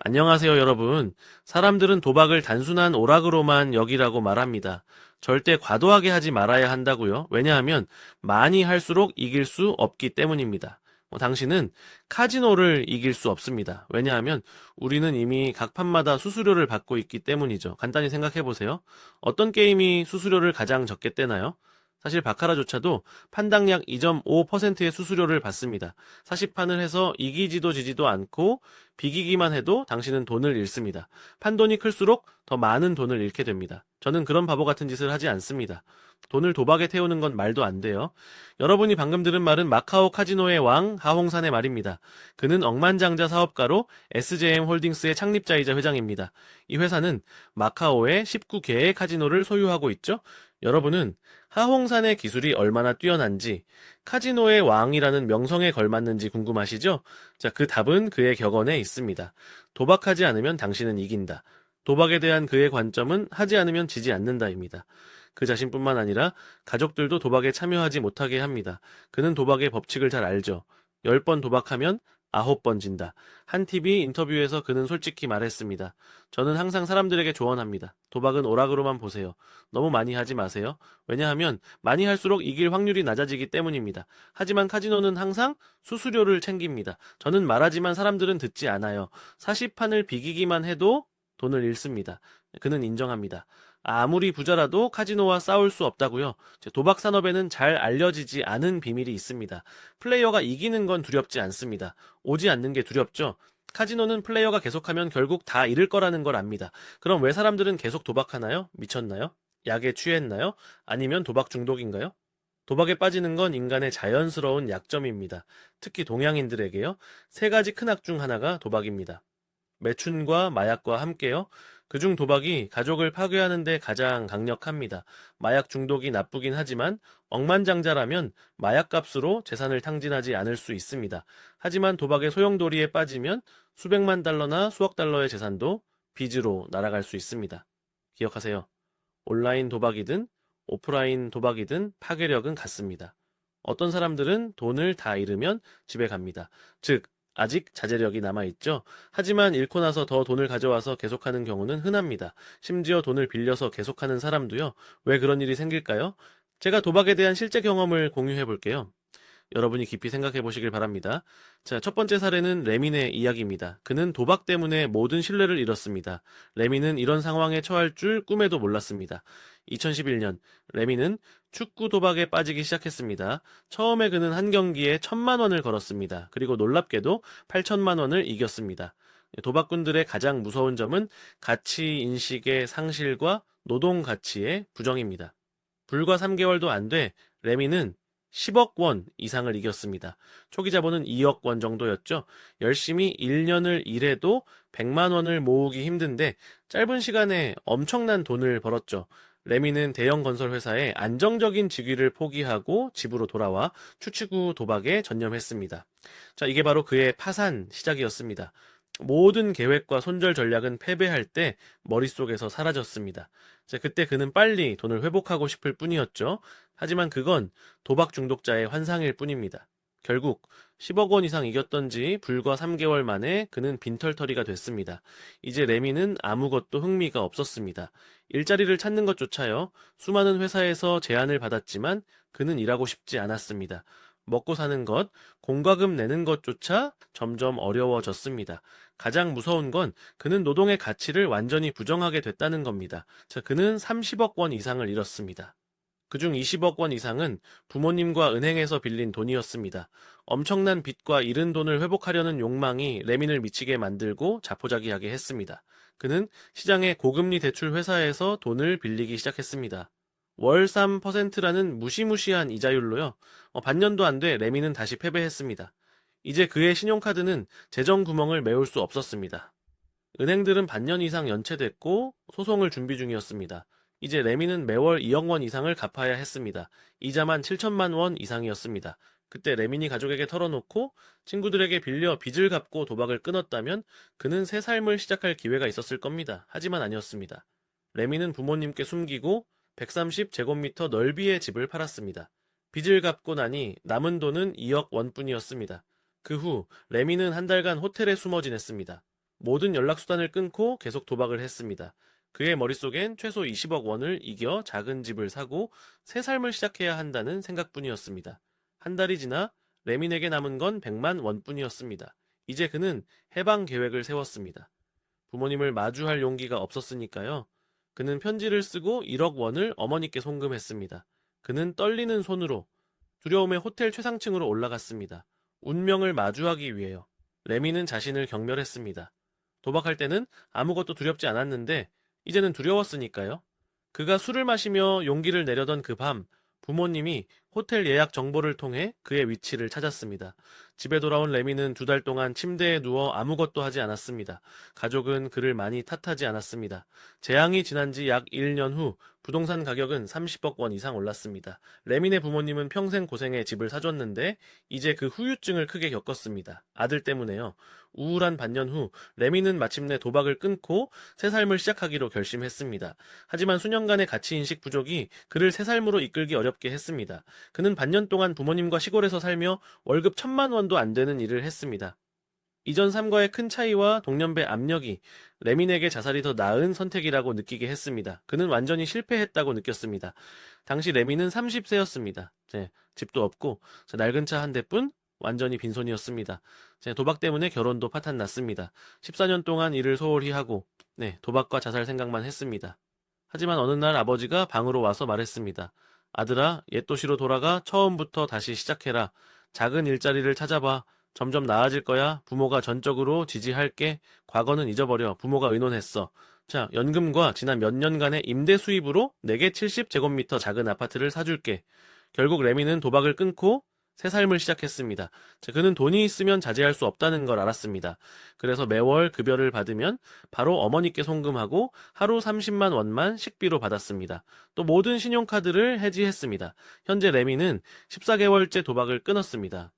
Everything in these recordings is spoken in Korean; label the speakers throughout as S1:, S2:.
S1: 안녕하세요, 여러분. 사람들은 도박을 단순한 오락으로만 여기라고 말합니다. 절대 과도하게 하지 말아야 한다고요. 왜냐하면 많이 할수록 이길 수 없기 때문입니다. 당신은 카지노를 이길 수 없습니다. 왜냐하면 우리는 이미 각 판마다 수수료를 받고 있기 때문이죠. 간단히 생각해 보세요. 어떤 게임이 수수료를 가장 적게 떼나요? 사실 바카라조차도 판당 약 2.5%의 수수료를 받습니다. 40판을 해서 이기지도 지지도 않고 비기기만 해도 당신은 돈을 잃습니다. 판돈이 클수록 더 많은 돈을 잃게 됩니다. 저는 그런 바보 같은 짓을 하지 않습니다. 돈을 도박에 태우는 건 말도 안 돼요. 여러분이 방금 들은 말은 마카오 카지노의 왕 하홍산의 말입니다. 그는 억만장자 사업가로 SJM 홀딩스의 창립자이자 회장입니다. 이 회사는 마카오의 19개의 카지노를 소유하고 있죠. 여러분은 하홍산의 기술이 얼마나 뛰어난지, 카지노의 왕이라는 명성에 걸맞는지 궁금하시죠? 자, 그 답은 그의 격언에 있습니다. 도박하지 않으면 당신은 이긴다. 도박에 대한 그의 관점은 하지 않으면 지지 않는다입니다. 그 자신뿐만 아니라 가족들도 도박에 참여하지 못하게 합니다. 그는 도박의 법칙을 잘 알죠. 10번 도박하면 9번 진다. 한 TV 인터뷰에서 그는 솔직히 말했습니다. 저는 항상 사람들에게 조언합니다. 도박은 오락으로만 보세요. 너무 많이 하지 마세요. 왜냐하면 많이 할수록 이길 확률이 낮아지기 때문입니다. 하지만 카지노는 항상 수수료를 챙깁니다. 저는 말하지만 사람들은 듣지 않아요. 40판을 비기기만 해도 돈을 잃습니다. 그는 인정합니다. 아무리 부자라도 카지노와 싸울 수 없다고요. 도박 산업에는 잘 알려지지 않은 비밀이 있습니다. 플레이어가 이기는 건 두렵지 않습니다. 오지 않는 게 두렵죠. 카지노는 플레이어가 계속하면 결국 다 잃을 거라는 걸 압니다. 그럼 왜 사람들은 계속 도박하나요? 미쳤나요? 약에 취했나요? 아니면 도박 중독인가요? 도박에 빠지는 건 인간의 자연스러운 약점입니다. 특히 동양인들에게요. 세 가지 큰 악 중 하나가 도박입니다. 매춘과 마약과 함께요. 그중 도박이 가족을 파괴하는 데 가장 강력합니다. 마약 중독이 나쁘긴 하지만 억만장자라면 마약값으로 재산을 탕진하지 않을 수 있습니다. 하지만 도박의 소용돌이에 빠지면 수백만 달러나 수억 달러의 재산도 빚으로 날아갈 수 있습니다. 기억하세요. 온라인 도박이든 오프라인 도박이든 파괴력은 같습니다. 어떤 사람들은 돈을 다 잃으면 집에 갑니다. 즉, 아직 자제력이 남아있죠. 하지만 잃고 나서 더 돈을 가져와서 계속하는 경우는 흔합니다. 심지어 돈을 빌려서 계속하는 사람도요. 왜 그런 일이 생길까요? 제가 도박에 대한 실제 경험을 공유해 볼게요. 여러분이 깊이 생각해 보시길 바랍니다. 자, 첫 번째 사례는 레민의 이야기입니다. 그는 도박 때문에 모든 신뢰를 잃었습니다. 레민은 이런 상황에 처할 줄 꿈에도 몰랐습니다. 2011년, 레민은 축구 도박에 빠지기 시작했습니다. 처음에 그는 한 경기에 1,000만 원을 걸었습니다. 그리고 놀랍게도 8,000만 원을 이겼습니다. 도박꾼들의 가장 무서운 점은 가치 인식의 상실과 노동 가치의 부정입니다. 불과 3개월도 안 돼 레미는 10억 원 이상을 이겼습니다. 초기 자본은 2억 원 정도였죠. 열심히 1년을 일해도 100만 원을 모으기 힘든데 짧은 시간에 엄청난 돈을 벌었죠. 레미는 대형 건설 회사에 안정적인 직위를 포기하고 집으로 돌아와 추치구 도박에 전념했습니다. 자, 이게 바로 그의 파산 시작이었습니다. 모든 계획과 손절 전략은 패배할 때 머릿속에서 사라졌습니다. 자, 그때 그는 빨리 돈을 회복하고 싶을 뿐이었죠. 하지만 그건 도박 중독자의 환상일 뿐입니다. 결국 10억 원 이상 이겼던지 불과 3개월 만에 그는 빈털터리가 됐습니다. 이제 레미는 아무것도 흥미가 없었습니다. 일자리를 찾는 것조차요. 수많은 회사에서 제안을 받았지만 그는 일하고 싶지 않았습니다. 먹고 사는 것, 공과금 내는 것조차 점점 어려워졌습니다. 가장 무서운 건 그는 노동의 가치를 완전히 부정하게 됐다는 겁니다. 자, 그는 30억 원 이상을 잃었습니다. 그중 20억 원 이상은 부모님과 은행에서 빌린 돈이었습니다. 엄청난 빚과 잃은 돈을 회복하려는 욕망이 레민을 미치게 만들고 자포자기하게 했습니다. 그는 시장의 고금리 대출 회사에서 돈을 빌리기 시작했습니다. 월 3%라는 무시무시한 이자율로요. 반년도 안 돼 레미는 다시 패배했습니다. 이제 그의 신용카드는 재정 구멍을 메울 수 없었습니다. 은행들은 반년 이상 연체됐고 소송을 준비 중이었습니다. 이제 레미는 매월 2억 원 이상을 갚아야 했습니다. 이자만 7천만 원 이상이었습니다. 그때 레민이 가족에게 털어놓고 친구들에게 빌려 빚을 갚고 도박을 끊었다면 그는 새 삶을 시작할 기회가 있었을 겁니다. 하지만 아니었습니다. 레미는 부모님께 숨기고 130제곱미터 넓이의 집을 팔았습니다. 빚을 갚고 나니 남은 돈은 2억 원뿐이었습니다. 그 후 레미는 한 달간 호텔에 숨어 지냈습니다. 모든 연락수단을 끊고 계속 도박을 했습니다. 그의 머릿속엔 최소 20억 원을 이겨 작은 집을 사고 새 삶을 시작해야 한다는 생각뿐이었습니다. 한 달이 지나 레민에게 남은 건 100만 원뿐이었습니다. 이제 그는 해방 계획을 세웠습니다. 부모님을 마주할 용기가 없었으니까요. 그는 편지를 쓰고 1억 원을 어머니께 송금했습니다. 그는 떨리는 손으로 두려움의 호텔 최상층으로 올라갔습니다. 운명을 마주하기 위해요. 레미는 자신을 경멸했습니다. 도박할 때는 아무것도 두렵지 않았는데 이제는 두려웠으니까요. 그가 술을 마시며 용기를 내려던 그 밤, 부모님이 호텔 예약 정보를 통해 그의 위치를 찾았습니다. 집에 돌아온 레미는 2달 동안 침대에 누워 아무것도 하지 않았습니다. 가족은 그를 많이 탓하지 않았습니다. 재앙이 지난 지 약 1년 후 부동산 가격은 30억 원 이상 올랐습니다. 레민의 부모님은 평생 고생해 집을 사줬는데 이제 그 후유증을 크게 겪었습니다. 아들 때문에요. 우울한 반년 후 레민은 마침내 도박을 끊고 새 삶을 시작하기로 결심했습니다. 하지만 수년간의 가치인식 부족이 그를 새 삶으로 이끌기 어렵게 했습니다. 그는 반년 동안 부모님과 시골에서 살며 월급 1,000만 원도 안 되는 일을 했습니다. 이전 삶과의 큰 차이와 동년배 압력이 레민에게 자살이 더 나은 선택이라고 느끼게 했습니다. 그는 완전히 실패했다고 느꼈습니다. 당시 레민은 30세였습니다. 집도 없고 낡은 차 한 대뿐 완전히 빈손이었습니다. 도박 때문에 결혼도 파탄났습니다. 14년 동안 일을 소홀히 하고 도박과 자살 생각만 했습니다. 하지만 어느 날 아버지가 방으로 와서 말했습니다. 아들아, 옛 도시로 돌아가 처음부터 다시 시작해라. 작은 일자리를 찾아봐. 점점 나아질 거야. 부모가 전적으로 지지할게. 과거는 잊어버려. 부모가 의논했어. 자, 연금과 지난 몇 년간의 임대 수입으로 내게 70제곱미터 작은 아파트를 사줄게. 결국 레미는 도박을 끊고 새 삶을 시작했습니다. 그는 돈이 있으면 자제할 수 없다는 걸 알았습니다. 그래서 매월 급여를 받으면 바로 어머니께 송금하고 하루 30만 원만 식비로 받았습니다. 또 모든 신용카드를 해지했습니다. 현재 레미는 14개월째 도박을 끊었습니다.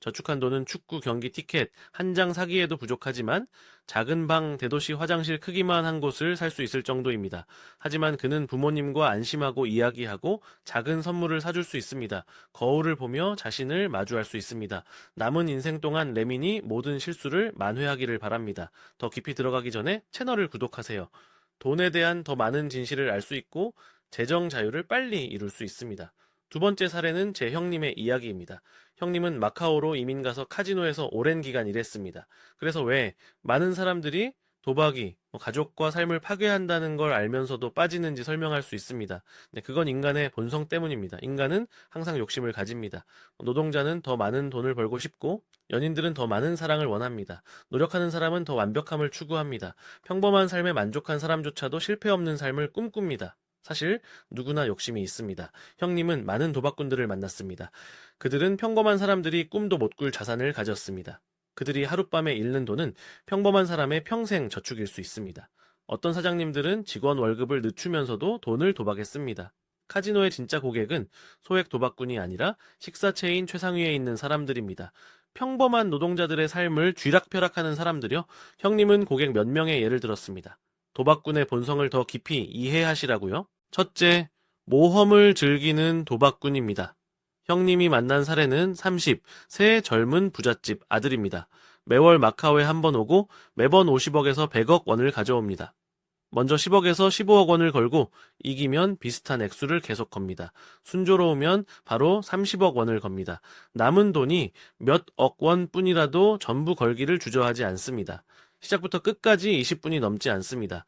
S1: 저축한 돈은 축구 경기 티켓 한 장 사기에도 부족하지만 작은 방 대도시 화장실 크기만 한 곳을 살 수 있을 정도입니다. 하지만 그는 부모님과 안심하고 이야기하고 작은 선물을 사줄 수 있습니다. 거울을 보며 자신을 마주할 수 있습니다. 남은 인생 동안 레민이 모든 실수를 만회하기를 바랍니다. 더 깊이 들어가기 전에 채널을 구독하세요. 돈에 대한 더 많은 진실을 알 수 있고 재정 자유를 빨리 이룰 수 있습니다. 두 번째 사례는 제 형님의 이야기입니다. 형님은 마카오로 이민 가서 카지노에서 오랜 기간 일했습니다. 그래서 왜 많은 사람들이 도박이 가족과 삶을 파괴한다는 걸 알면서도 빠지는지 설명할 수 있습니다. 그건 인간의 본성 때문입니다. 인간은 항상 욕심을 가집니다. 노동자는 더 많은 돈을 벌고 싶고 연인들은 더 많은 사랑을 원합니다. 노력하는 사람은 더 완벽함을 추구합니다. 평범한 삶에 만족한 사람조차도 실패 없는 삶을 꿈꿉니다. 사실 누구나 욕심이 있습니다. 형님은 많은 도박꾼들을 만났습니다. 그들은 평범한 사람들이 꿈도 못 꿀 자산을 가졌습니다. 그들이 하룻밤에 잃는 돈은 평범한 사람의 평생 저축일 수 있습니다. 어떤 사장님들은 직원 월급을 늦추면서도 돈을 도박했습니다. 카지노의 진짜 고객은 소액 도박꾼이 아니라 식사 체인 최상위에 있는 사람들입니다. 평범한 노동자들의 삶을 쥐락펴락하는 사람들이요. 형님은 고객 몇 명의 예를 들었습니다. 도박꾼의 본성을 더 깊이 이해하시라고요. 첫째, 모험을 즐기는 도박꾼입니다. 형님이 만난 사례는 30세 젊은 부잣집 아들입니다. 매월 마카오에 한 번 오고 매번 50억에서 100억 원을 가져옵니다. 먼저 10억에서 15억 원을 걸고 이기면 비슷한 액수를 계속 겁니다. 순조로우면 바로 30억 원을 겁니다. 남은 돈이 몇 억 원 뿐이라도 전부 걸기를 주저하지 않습니다. 시작부터 끝까지 20분이 넘지 않습니다.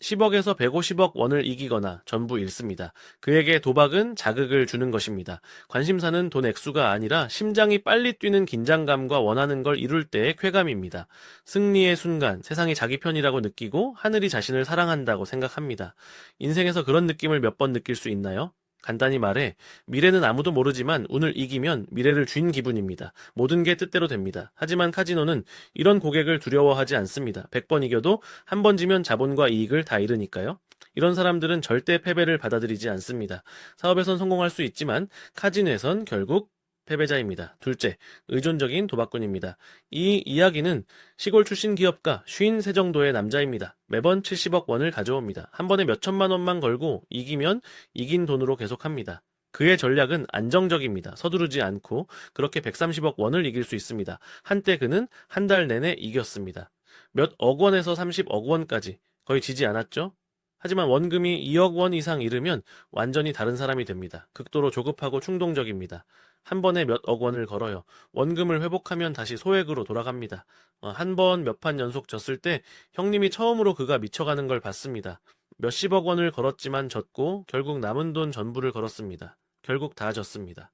S1: 10억에서 150억 원을 이기거나 전부 잃습니다. 그에게 도박은 자극을 주는 것입니다. 관심사는 돈 액수가 아니라 심장이 빨리 뛰는 긴장감과 원하는 걸 이룰 때의 쾌감입니다. 승리의 순간 세상이 자기 편이라고 느끼고 하늘이 자신을 사랑한다고 생각합니다. 인생에서 그런 느낌을 몇 번 느낄 수 있나요? 간단히 말해 미래는 아무도 모르지만 운을 이기면 미래를 쥔 기분입니다. 모든 게 뜻대로 됩니다. 하지만 카지노는 이런 고객을 두려워하지 않습니다. 100번 이겨도 한 번 지면 자본과 이익을 다 잃으니까요. 이런 사람들은 절대 패배를 받아들이지 않습니다. 사업에선 성공할 수 있지만 카지노에선 결국 패배자입니다. 둘째, 의존적인 도박꾼입니다. 이 이야기는 시골 출신 기업가 53세 정도의 남자입니다. 매번 70억 원을 가져옵니다. 한 번에 몇 천만 원만 걸고 이기면 이긴 돈으로 계속합니다. 그의 전략은 안정적입니다. 서두르지 않고 그렇게 130억 원을 이길 수 있습니다. 한때 그는 한 달 내내 이겼습니다. 몇 억 원에서 30억 원까지 거의 지지 않았죠? 하지만 원금이 2억 원 이상 이르면 완전히 다른 사람이 됩니다. 극도로 조급하고 충동적입니다. 한 번에 몇 억 원을 걸어요. 원금을 회복하면 다시 소액으로 돌아갑니다. 한 번 몇 판 연속 졌을 때 형님이 처음으로 그가 미쳐가는 걸 봤습니다. 몇십억 원을 걸었지만 졌고 결국 남은 돈 전부를 걸었습니다. 결국 다 졌습니다.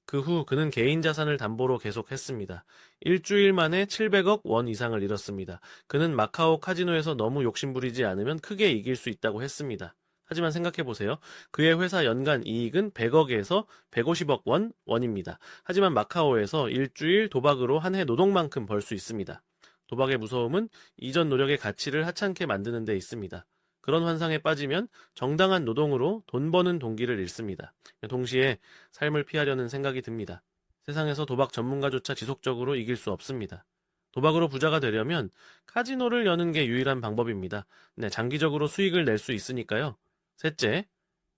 S1: 그 후 그는 개인 자산을 담보로 계속했습니다. 일주일 만에 700억 원 이상을 잃었습니다. 그는 마카오 카지노에서 너무 욕심부리지 않으면 크게 이길 수 있다고 했습니다. 하지만 생각해보세요. 그의 회사 연간 이익은 100억에서 150억 원입니다. 하지만 마카오에서 일주일 도박으로 한 해 노동만큼 벌 수 있습니다. 도박의 무서움은 이전 노력의 가치를 하찮게 만드는 데 있습니다. 그런 환상에 빠지면 정당한 노동으로 돈 버는 동기를 잃습니다. 동시에 삶을 피하려는 생각이 듭니다. 세상에서 도박 전문가조차 지속적으로 이길 수 없습니다. 도박으로 부자가 되려면 카지노를 여는 게 유일한 방법입니다. 네, 장기적으로 수익을 낼 수 있으니까요. 셋째,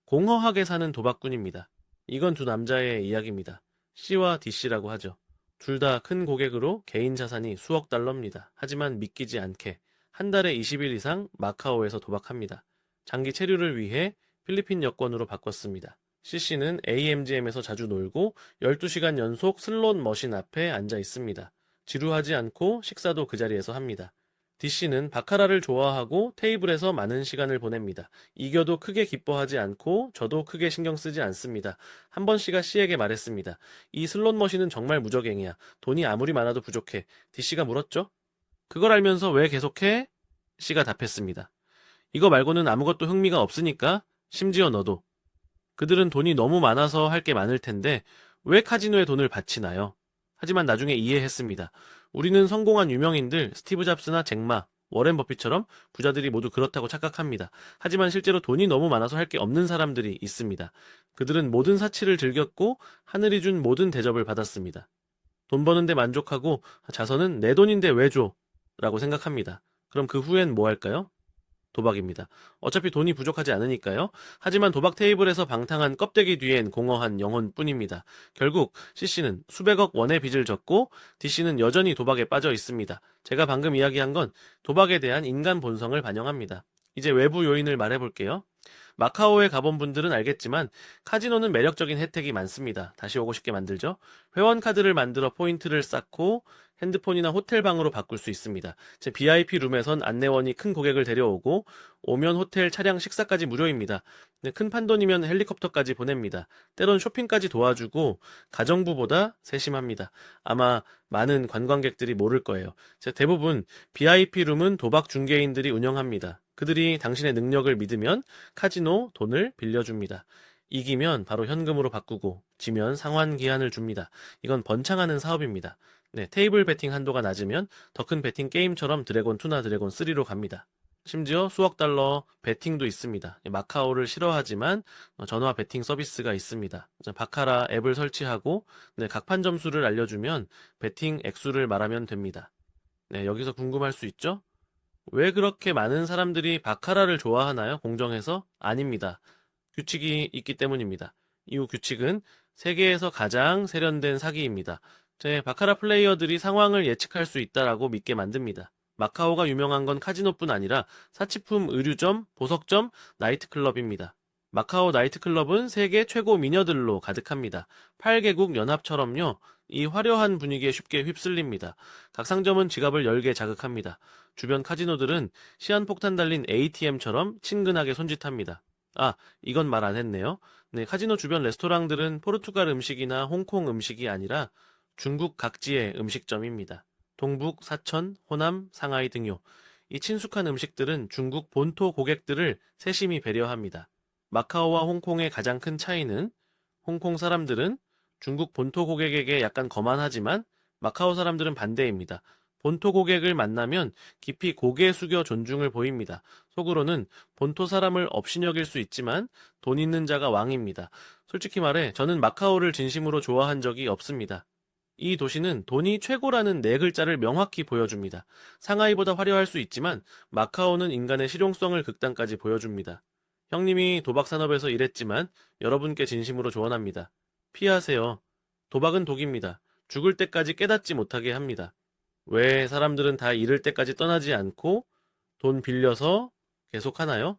S1: 공허하게 사는 도박꾼입니다. 이건 두 남자의 이야기입니다. C와 D씨라고 하죠. 둘 다 큰 고객으로 개인 자산이 수억 달러입니다. 하지만 믿기지 않게 한 달에 20일 이상 마카오에서 도박합니다. 장기 체류를 위해 필리핀 여권으로 바꿨습니다. CC는 AMGM에서 자주 놀고 12시간 연속 슬롯 머신 앞에 앉아 있습니다. 지루하지 않고 식사도 그 자리에서 합니다. DC는 바카라를 좋아하고 테이블에서 많은 시간을 보냅니다. 이겨도 크게 기뻐하지 않고 저도 크게 신경 쓰지 않습니다. 한 번 C가 C에게 말했습니다. 이 슬롯 머신은 정말 무적행이야. 돈이 아무리 많아도 부족해. DC가 물었죠? 그걸 알면서 왜 계속해? C가 답했습니다. 이거 말고는 아무것도 흥미가 없으니까, 심지어 너도. 그들은 돈이 너무 많아서 할 게 많을 텐데 왜 카지노에 돈을 바치나요? 하지만 나중에 이해했습니다. 우리는 성공한 유명인들, 스티브 잡스나 잭마, 워렌 버핏처럼 부자들이 모두 그렇다고 착각합니다. 하지만 실제로 돈이 너무 많아서 할 게 없는 사람들이 있습니다. 그들은 모든 사치를 즐겼고 하늘이 준 모든 대접을 받았습니다. 돈 버는데 만족하고 자선은 내 돈인데 왜 줘? 라고 생각합니다. 그럼 그 후엔 뭐 할까요? 도박입니다. 어차피 돈이 부족하지 않으니까요. 하지만 도박 테이블에서 방탕한 껍데기 뒤엔 공허한 영혼뿐입니다. 결국 CC는 수백억 원의 빚을 졌고 DC는 여전히 도박에 빠져 있습니다. 제가 방금 이야기한 건 도박에 대한 인간 본성을 반영합니다. 이제 외부 요인을 말해볼게요. 마카오에 가본 분들은 알겠지만 카지노는 매력적인 혜택이 많습니다. 다시 오고 싶게 만들죠. 회원 카드를 만들어 포인트를 쌓고 핸드폰이나 호텔방으로 바꿀 수 있습니다. 제 VIP 룸에선 안내원이 큰 고객을 데려오고 오면 호텔 차량 식사까지 무료입니다. 큰 판돈이면 헬리콥터까지 보냅니다. 때론 쇼핑까지 도와주고 가정부보다 세심합니다. 아마 많은 관광객들이 모를 거예요. 대부분 VIP 룸은 도박 중개인들이 운영합니다. 그들이 당신의 능력을 믿으면 카지노 돈을 빌려줍니다. 이기면 바로 현금으로 바꾸고 지면 상환 기한을 줍니다. 이건 번창하는 사업입니다. 네, 테이블 베팅 한도가 낮으면 더 큰 베팅 게임처럼 드래곤2나 드래곤3로 갑니다. 심지어 수억 달러 베팅도 있습니다. 마카오를 싫어하지만 전화 베팅 서비스가 있습니다. 바카라 앱을 설치하고 각판 점수를 알려주면 베팅 액수를 말하면 됩니다. 네, 여기서 궁금할 수 있죠? 왜 그렇게 많은 사람들이 바카라를 좋아하나요? 공정해서? 아닙니다. 규칙이 있기 때문입니다. 이후 규칙은 세계에서 가장 세련된 사기입니다. 바카라 플레이어들이 상황을 예측할 수 있다라고 믿게 만듭니다. 마카오가 유명한 건 카지노뿐 아니라 사치품 의류점, 보석점, 나이트클럽입니다. 마카오 나이트클럽은 세계 최고 미녀들로 가득합니다. 8개국 연합처럼요. 이 화려한 분위기에 쉽게 휩쓸립니다. 각 상점은 지갑을 열게 자극합니다. 주변 카지노들은 시한폭탄 달린 ATM처럼 친근하게 손짓합니다. 아, 이건 말 안 했네요. 네, 카지노 주변 레스토랑들은 포르투갈 음식이나 홍콩 음식이 아니라 중국 각지의 음식점입니다. 동북, 사천, 호남, 상하이 등요. 이 친숙한 음식들은 중국 본토 고객들을 세심히 배려합니다. 마카오와 홍콩의 가장 큰 차이는 홍콩 사람들은 중국 본토 고객에게 약간 거만하지만 마카오 사람들은 반대입니다. 본토 고객을 만나면 깊이 고개 숙여 존중을 보입니다. 속으로는 본토 사람을 업신여길 수 있지만 돈 있는 자가 왕입니다. 솔직히 말해 저는 마카오를 진심으로 좋아한 적이 없습니다. 이 도시는 돈이 최고라는 네 글자를 명확히 보여줍니다. 상하이보다 화려할 수 있지만 마카오는 인간의 실용성을 극단까지 보여줍니다. 형님이 도박 산업에서 일했지만 여러분께 진심으로 조언합니다. 피하세요. 도박은 독입니다. 죽을 때까지 깨닫지 못하게 합니다. 왜 사람들은 다 잃을 때까지 떠나지 않고 돈 빌려서 계속 하나요?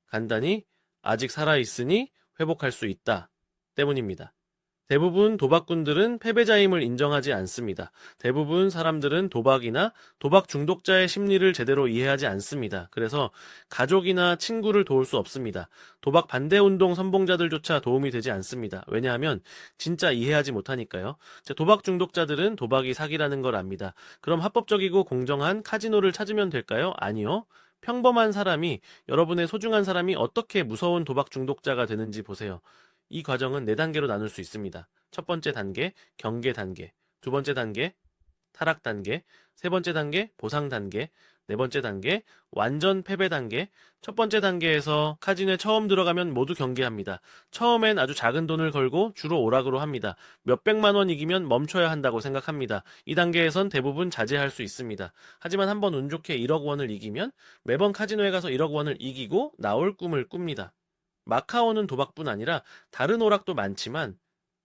S1: 간단히 아직 살아있으니 회복할 수 있다 때문입니다. 대부분 도박꾼들은 패배자임을 인정하지 않습니다. 대부분 사람들은 도박이나 도박 중독자의 심리를 제대로 이해하지 않습니다. 그래서 가족이나 친구를 도울 수 없습니다. 도박 반대 운동 선봉자들조차 도움이 되지 않습니다. 왜냐하면 진짜 이해하지 못하니까요. 도박 중독자들은 도박이 사기라는 걸 압니다. 그럼 합법적이고 공정한 카지노를 찾으면 될까요? 아니요. 평범한 사람이, 여러분의 소중한 사람이 어떻게 무서운 도박 중독자가 되는지 보세요. 이 과정은 4단계로 나눌 수 있습니다. 첫 번째 단계, 경계 단계. 두 번째 단계, 타락 단계. 세 번째 단계, 보상 단계. 네 번째 단계, 완전 패배 단계. 첫 번째 단계에서 카지노에 처음 들어가면 모두 경계합니다. 처음엔 아주 작은 돈을 걸고 주로 오락으로 합니다. 몇백만 원 이기면 멈춰야 한다고 생각합니다. 이 단계에선 대부분 자제할 수 있습니다. 하지만 한번 운 좋게 1억 원을 이기면 매번 카지노에 가서 1억 원을 이기고 나올 꿈을 꿉니다. 마카오는 도박뿐 아니라 다른 오락도 많지만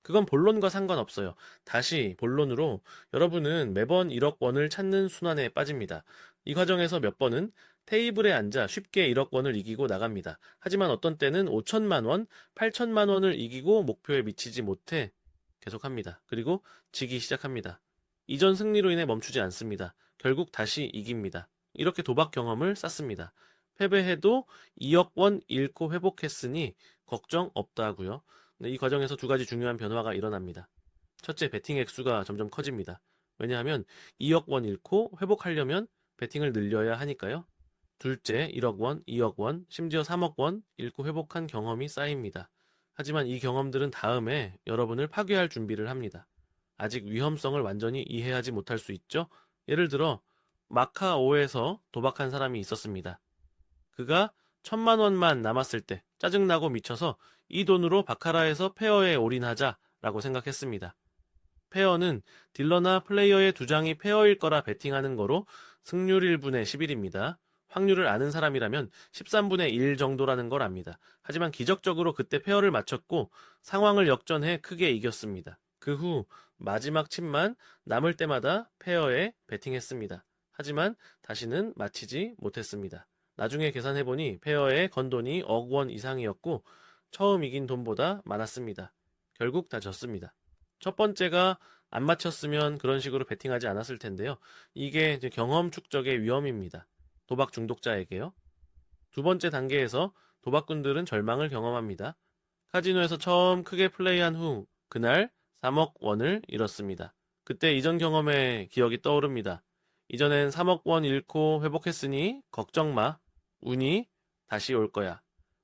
S1: 그건 본론과 상관없어요. 다시 본론으로, 여러분은 매번 1억 원을 찾는 순환에 빠집니다. 이 과정에서 몇 번은 테이블에 앉아 쉽게 1억 원을 이기고 나갑니다. 하지만 어떤 때는 5천만 원, 8천만 원을 이기고 목표에 미치지 못해 계속합니다. 그리고 지기 시작합니다. 이전 승리로 인해 멈추지 않습니다. 결국 다시 이깁니다. 이렇게 도박 경험을 쌓습니다. 패배해도 2억 원 잃고 회복했으니 걱정 없다고요. 이 과정에서 두 가지 중요한 변화가 일어납니다. 첫째, 베팅 액수가 점점 커집니다. 왜냐하면 2억 원 잃고 회복하려면 베팅을 늘려야 하니까요. 둘째, 1억 원, 2억 원, 심지어 3억 원 잃고 회복한 경험이 쌓입니다. 하지만 이 경험들은 다음에 여러분을 파괴할 준비를 합니다. 아직 위험성을 완전히 이해하지 못할 수 있죠? 예를 들어 마카오에서 도박한 사람이 있었습니다. 그가 1,000만 원만 남았을 때 짜증나고 미쳐서 이 돈으로 바카라에서 페어에 올인하자라고 생각했습니다. 페어는 딜러나 플레이어의 두 장이 페어일 거라 베팅하는 거로 승률 1분의 11입니다. 확률을 아는 사람이라면 13분의 1 정도라는 걸 압니다. 하지만 기적적으로 그때 페어를 맞췄고 상황을 역전해 크게 이겼습니다. 그 후 마지막 칩만 남을 때마다 페어에 베팅했습니다. 하지만 다시는 마치지 못했습니다. 나중에 계산해보니 페어에 건 돈이 1억 원 이상이었고 처음 이긴 돈보다 많았습니다. 결국 다 졌습니다. 첫 번째가 안 맞췄으면 그런 식으로 베팅하지 않았을 텐데요. 이게 이제 경험 축적의 위험입니다. 도박 중독자에게요. 두 번째 단계에서 도박꾼들은 절망을 경험합니다. 카지노에서 처음 크게 플레이한 후 그날 3억 원을 잃었습니다. 그때 이전 경험의 기억이 떠오릅니다. 이전엔 3억 원 잃고 회복했으니 걱정 마. 운이 다시 올 거야.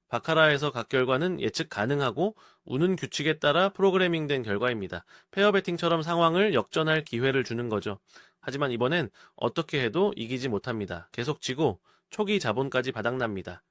S1: 바카라에서 각 결과는 예측 가능하고 우는 규칙에 따라 프로그래밍된 결과입니다. 페어 베팅처럼 상황을 역전할 기회를 주는 거죠. 하지만 이번엔 어떻게 해도 이기지 못합니다. 계속 지고 초기 자본까지 바닥납니다.